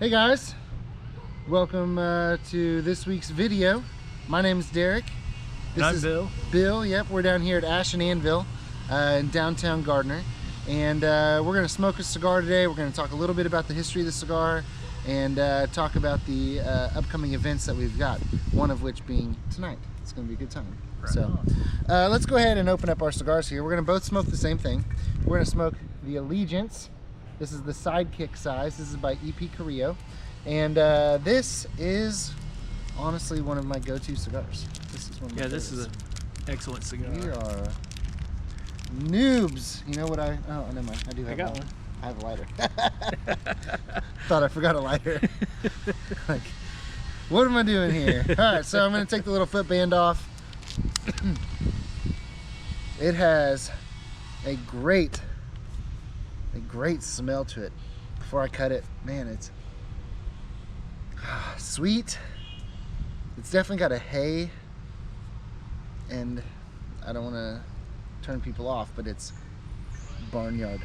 Hey guys, welcome to this week's video. My name is Derek. And I'm Bill. Bill, yep, we're down here at Ash and Anvil in downtown Gardner. And we're going to smoke a cigar today. We're going to talk a little bit about the history of the cigar and talk about the upcoming events that we've got, one of which being tonight. It's going to be a good time. Right so let's go ahead and open up our cigars here. We're going to both smoke the same thing. We're going to smoke the Allegiance. This is the Sidekick size. This is by EP Carrillo. And this is honestly one of my go-to cigars. This is one of my favorites. This is an excellent cigar. We are noobs. You know what oh, never mind. I do have got one. I have a lighter. Thought I forgot a lighter. Like, what am I doing here? All right, so I'm going to take the little footband off. It has a great smell to it. Before I cut it, man, it's sweet. It's definitely got a hay, and I don't want to turn people off, but it's barnyard.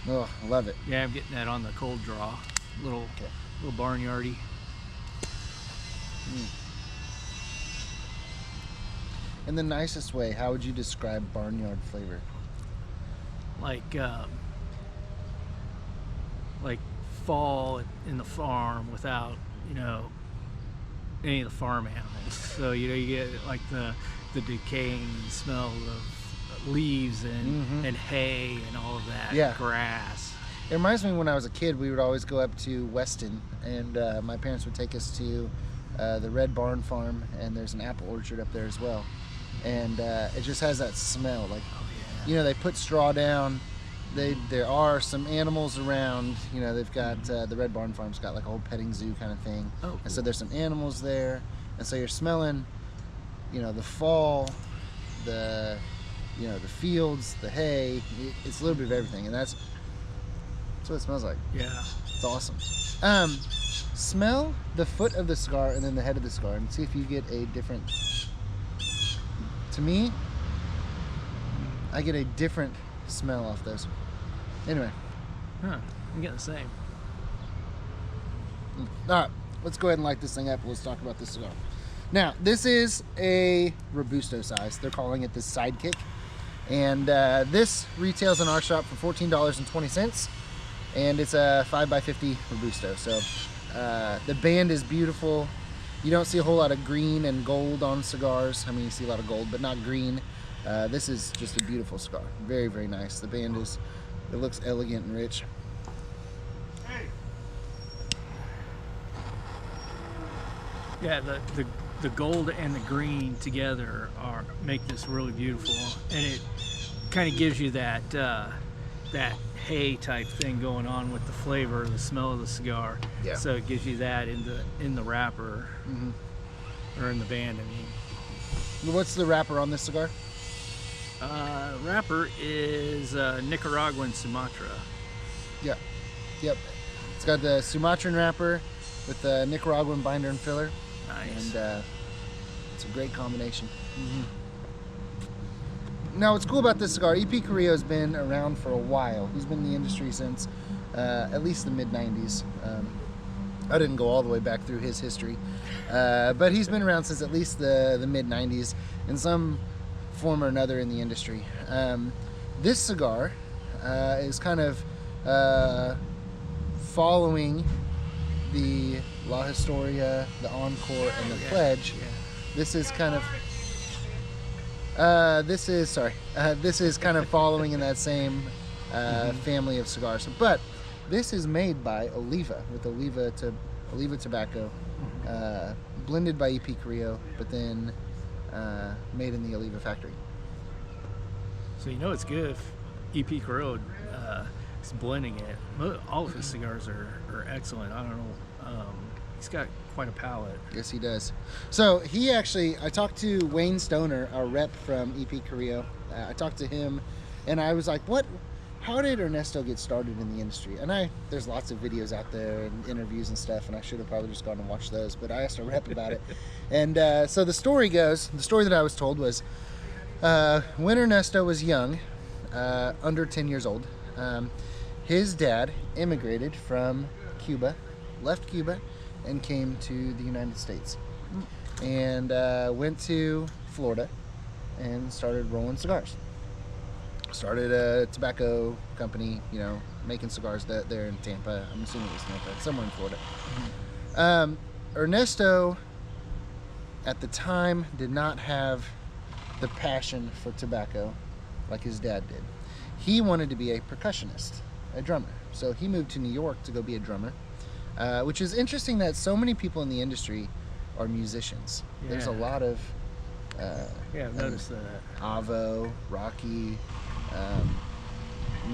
Oh, I love it. Yeah, I'm getting that on the cold draw. Little barnyardy. In the nicest way, how would you describe barnyard flavor? Like fall in the farm without, any of the farm animals. So, you get like the decaying smell of leaves and hay and all of that. Yeah. Grass. It reminds me when I was a kid, we would always go up to Weston, and my parents would take us to the Red Barn Farm, and there's an apple orchard up there as well. And it just has that smell. Like, they put straw down. There are some animals around. They've got the Red Barn Farm's got like a whole petting zoo kind of thing. Oh, cool. And so there's some animals there, and so you're smelling, the fall, the fields, the hay. It's a little bit of everything, and that's what it smells like. Yeah, it's awesome. Smell the foot of the cigar and then the head of the cigar, and see if you get a different. To me, I get a different smell off those. Anyway. I'm getting the same. Alright, let's go ahead and light this thing up. Let's talk about this cigar. Now, this is a Robusto size. They're calling it the Sidekick. And this retails in our shop for $14.20. And it's a 5x50 Robusto. So the band is beautiful. You don't see a whole lot of green and gold on cigars. I mean, you see a lot of gold, but not green. This is just a beautiful cigar. Very, very nice. The band it looks elegant and rich. Yeah, the gold and the green together make this really beautiful, and it kind of gives you that hay type thing going on with the flavor, the smell of the cigar. Yeah. So it gives you that in the wrapper, or in the band. I mean. What's the wrapper on this cigar? Wrapper is Nicaraguan Sumatra. Yeah. Yep. It's got the Sumatran wrapper with the Nicaraguan binder and filler. Nice. And it's a great combination. Now, what's cool about this cigar, EP Carrillo has been around for a while. He's been in the industry since at least the mid-90s. I didn't go all the way back through his history, but he's been around since at least the mid-90s in some form or another in the industry. This cigar is kind of following the La Historia, the Encore, and the Pledge. Yeah. This is kind of this is kind of following in that same family of cigars. But this is made by Oliva, with Oliva tobacco, blended by EP Carrillo, but then made in the Oliva factory. So it's good if EP Carrillo is blending it. All of his cigars are excellent. I don't know. He's got quite a palate. Yes, he does. So I talked to Wayne Stoner, our rep from EP Carrillo. I talked to him, and I was like, how did Ernesto get started in the industry? And there's lots of videos out there and interviews and stuff, and I should have probably just gone and watched those, but I asked a rep about it. And so the story that I was told was, when Ernesto was young, under 10 years old, his dad immigrated from Cuba left Cuba and came to the United States, and went to Florida and started rolling cigars. Started a tobacco company, you know, making cigars there in Tampa. I'm assuming it was Tampa, somewhere in Florida. Ernesto, at the time, did not have the passion for tobacco like his dad did. He wanted to be a percussionist, a drummer. So he moved to New York to go be a drummer, which is interesting that so many people in the industry are musicians. Yeah. There's a lot of I've noticed that. Avo, Rocky,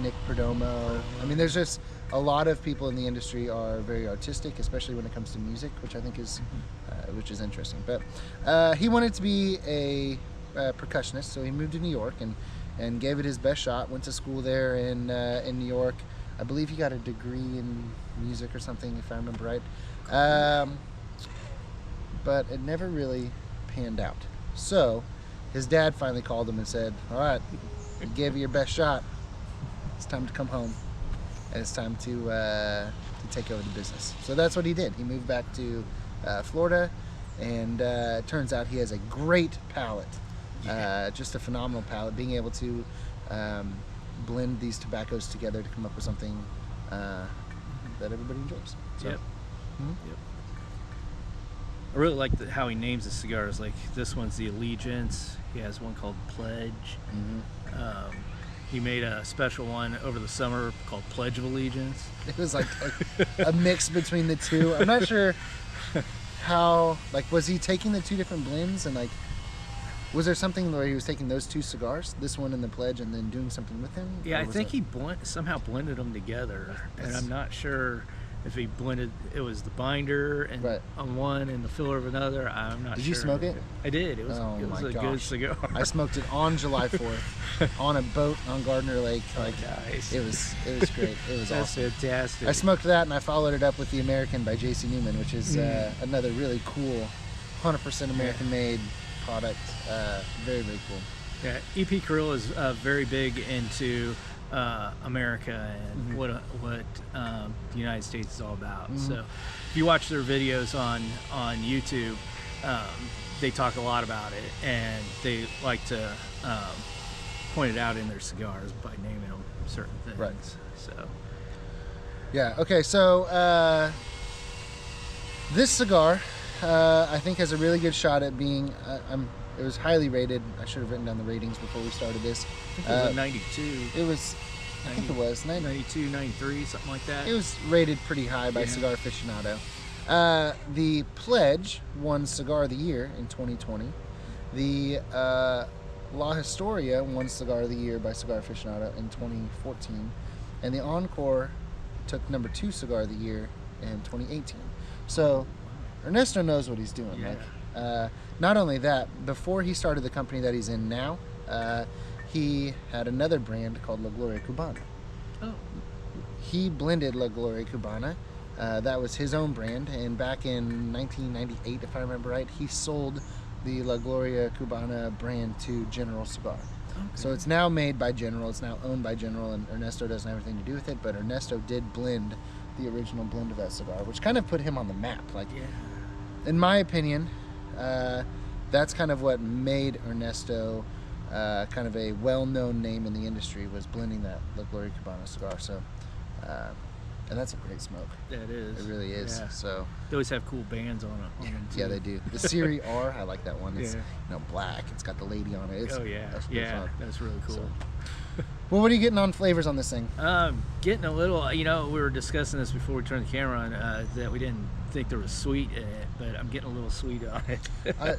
Nick Perdomo. I mean, there's just a lot of people in the industry are very artistic, especially when it comes to music, which I think is which is interesting. But he wanted to be a percussionist, so he moved to New York and gave it his best shot. Went to school there in New York. I believe he got a degree in music or something, if I remember right. But it never really panned out. So his dad finally called him and said, all right, you gave it your best shot. It's time to come home. And it's time to take over the business. So that's what he did. He moved back to Florida, and it turns out he has a great palate. Just a phenomenal palate, being able to blend these tobaccos together to come up with something that everybody enjoys. So, Yep. I really like how he names his cigars. Like this one's the Allegiance. He has one called Pledge. He made a special one over the summer called Pledge of Allegiance. It was like a mix between the two. I'm not sure how, like, was he taking the two different blends, and like, was there something where he was taking those two cigars, this one and the Pledge, and then doing something with them? Yeah, I think he somehow blended them together, and I'm not sure if he blended. It was the binder and on one and the filler of another. I'm not sure. Did you smoke it? I did. It was a good cigar. I smoked it on July 4th on a boat on Gardner Lake. Like, nice. It was great. It was That's awesome. fantastic. I smoked that, and I followed it up with the American by J.C. Newman, which is another really cool, 100% American-made product. Very, very cool. Yeah, EP Carrillo is very big into America and what the United States is all about. So if you watch their videos on YouTube, they talk a lot about it, and they like to point it out in their cigars by naming them certain things. Right. So yeah. Okay. So this cigar, I think, has a really good shot at being. It was highly rated. I should have written down the ratings before we started this. I think it was a 92. It was. I think it was 92, 93, something like that. It was rated pretty high by Cigar Aficionado. The Pledge won Cigar of the Year in 2020. The La Historia won Cigar of the Year by Cigar Aficionado in 2014. And the Encore took number 2 Cigar of the Year in 2018. So Ernesto knows what he's doing. Yeah. Like, not only that, before he started the company that he's in now, he had another brand called La Gloria Cubana. Oh. He blended La Gloria Cubana. That was his own brand, and back in 1998, if I remember right, he sold the La Gloria Cubana brand to General Cigar. Okay. So it's now made by General, it's now owned by General, and Ernesto doesn't have anything to do with it, but Ernesto did blend the original blend of that cigar, which kind of put him on the map. Like, in my opinion, that's kind of what made Ernesto kind of a well-known name in the industry, was blending that La Gloria Cubana cigar. So, and that's a great smoke. Yeah, it is. It really is. Yeah. So they always have cool bands on them too. Yeah, they do. The Siri R, I like that one. It's black. It's got the lady on it. It's, that's really fun. That's really cool. So. Well, what are you getting on flavors on this thing? Getting a little, we were discussing this before we turned the camera on, that we didn't think there was sweet in it, but I'm getting a little sweet on it.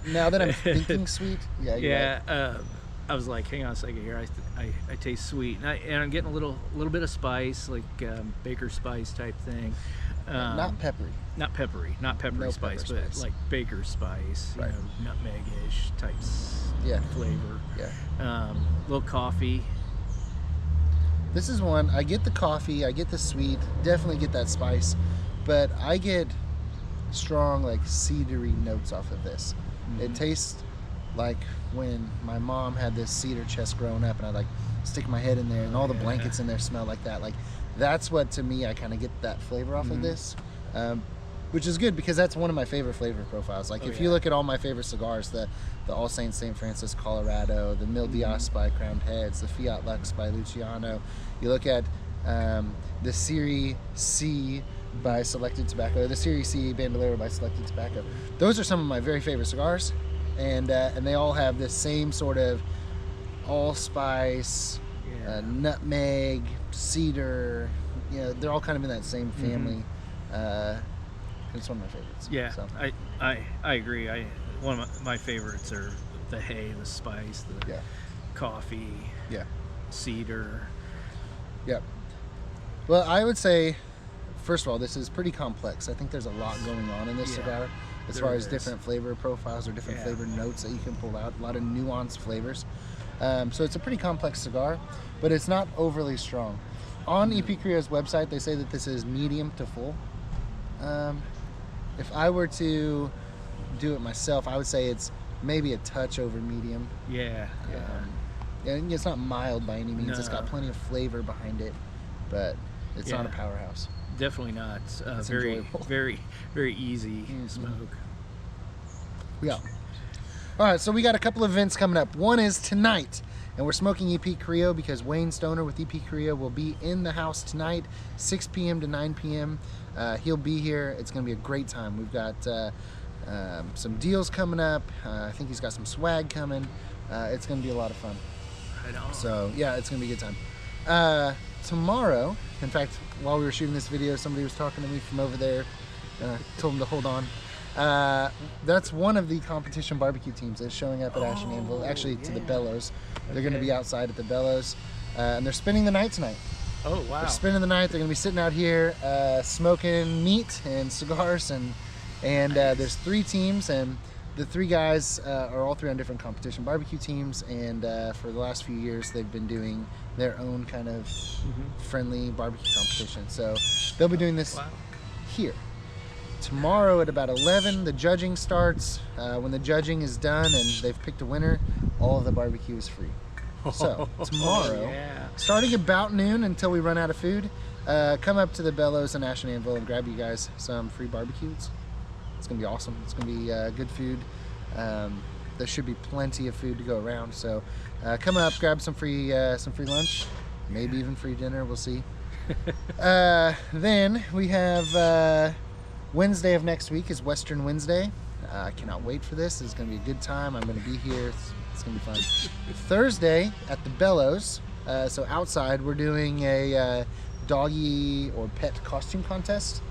Now that I'm thinking sweet, yeah. Right. I was like, hang on a second here. I taste sweet, and I'm getting a little bit of spice, like baker spice type thing. Not peppery. Not peppery spice, pepper but spice. like baker spice, Right. Nutmeg-ish types flavor. Yeah. Little coffee. This is one, I get the coffee, I get the sweet, definitely get that spice, but I get strong, like, cedary notes off of this. Mm-hmm. It tastes like when my mom had this cedar chest growing up, and I'd like stick my head in there, and all the blankets in there smell like that. Like, that's what, to me, I kind of get that flavor off of this. which is good because that's one of my favorite flavor profiles. Like if you look at all my favorite cigars, the All Saints St. Francis Colorado, the Mil Diaz by Crowned Heads, the Fiat Lux by Luciano. You look at the Series C by Selected Tobacco, the Series C Bandolero by Selected Tobacco. Those are some of my very favorite cigars, and they all have this same sort of allspice, nutmeg, cedar. You know, they're all kind of in that same family. It's one of my favorites. Yeah, so. I agree. One of my favorites are the hay, the spice, the coffee, cedar. Yep. Well, I would say, first of all, this is pretty complex. I think there's a lot going on in this cigar as far as different flavor profiles or different flavor notes that you can pull out. A lot of nuanced flavors. So it's a pretty complex cigar, but it's not overly strong. On EP Criollo's website, they say that this is medium to full. If I were to do it myself, I would say it's maybe a touch over medium. And it's not mild by any means. No. It's got plenty of flavor behind it, but it's not a powerhouse. Definitely not. It's very, very, very easy smoke. Yeah. All right, so we got a couple of events coming up. One is tonight, and we're smoking EP Criollo because Wayne Stoner with EP Criollo will be in the house tonight, 6 p.m. to 9 p.m. He'll be here. It's going to be a great time. We've got some deals coming up. I think he's got some swag coming. It's going to be a lot of fun. Right on. So, yeah, it's going to be a good time. Tomorrow, in fact, while we were shooting this video, somebody was talking to me from over there. Told him to hold on. That's one of the competition barbecue teams that's showing up at Ash and Anvil, actually to the Bellows. They're going to be outside at the Bellows, and they're spending the night tonight. Oh, wow. They're spending the night. They're going to be sitting out here smoking meat and cigars, and there's 3 teams, and the 3 guys are all 3 on different competition barbecue teams, and for the last few years they've been doing their own kind of friendly barbecue competition. So they'll be doing this here. Tomorrow at about 11, the judging starts. When the judging is done and they've picked a winner, all of the barbecue is free. So tomorrow, starting about noon until we run out of food, come up to the Bellows and Ash and Anvil and grab you guys some free barbecues. It's gonna be awesome. It's gonna be good food. There should be plenty of food to go around. So come up, grab some free lunch, maybe even free dinner. We'll see. Then we have Wednesday of next week is Western Wednesday. I cannot wait for this. It's gonna be a good time. I'm gonna be here. It's gonna be fun. Thursday at the Bellows. So outside, we're doing a doggy or pet costume contest.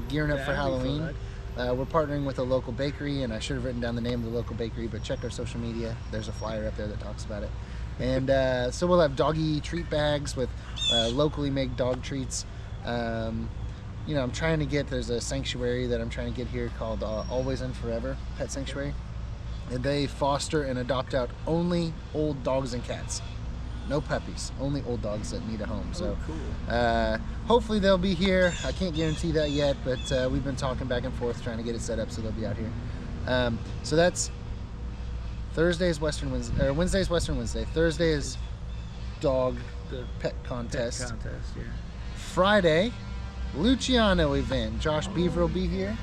Gearing up for Halloween. We're partnering with a local bakery, and I should have written down the name of the local bakery, but check our social media. There's a flyer up there that talks about it. And so we'll have doggy treat bags with locally made dog treats. You know, I'm trying to get, there's a sanctuary that I'm trying to get here called Always and Forever Pet Sanctuary. And they foster and adopt out only old dogs and cats. No puppies, only old dogs that need a home. So cool. Hopefully they'll be here. I can't guarantee that yet, but we've been talking back and forth trying to get it set up so they'll be out here. So that's Thursday's Western Wednesday, or Wednesday's Western Wednesday. Thursday is dog pet contest. Pet contest, yeah. Friday, Luciano event. Josh Beaver will be here.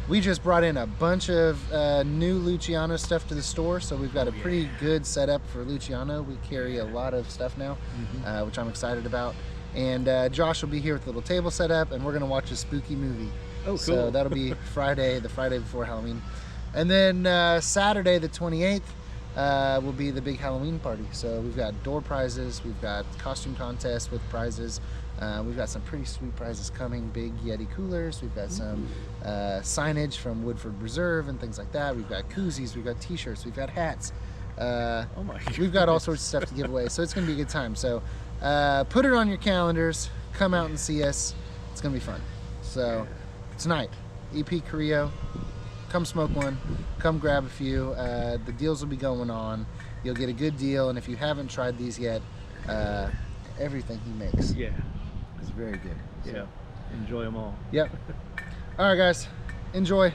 We just brought in a bunch of new Luciano stuff to the store, so we've got a pretty good setup for Luciano. We carry a lot of stuff now, which I'm excited about. And Josh will be here with a little table set up, and we're going to watch a spooky movie. Oh, cool. So that'll be Friday, the Friday before Halloween. And then Saturday, the 28th, will be the big Halloween party. So we've got door prizes, we've got costume contests with prizes. We've got some pretty sweet prizes coming, big Yeti coolers. We've got some signage from Woodford Reserve and things like that. We've got koozies, we've got t-shirts, we've got hats. Oh my God. We've got all sorts of stuff to give away, so it's going to be a good time. So put it on your calendars, come out and see us. It's going to be fun. So tonight, EP Criollo, come smoke one, come grab a few. The deals will be going on. You'll get a good deal, and if you haven't tried these yet, everything he makes. It's very good. Yeah. Enjoy them all. Yep. All right, guys. Enjoy.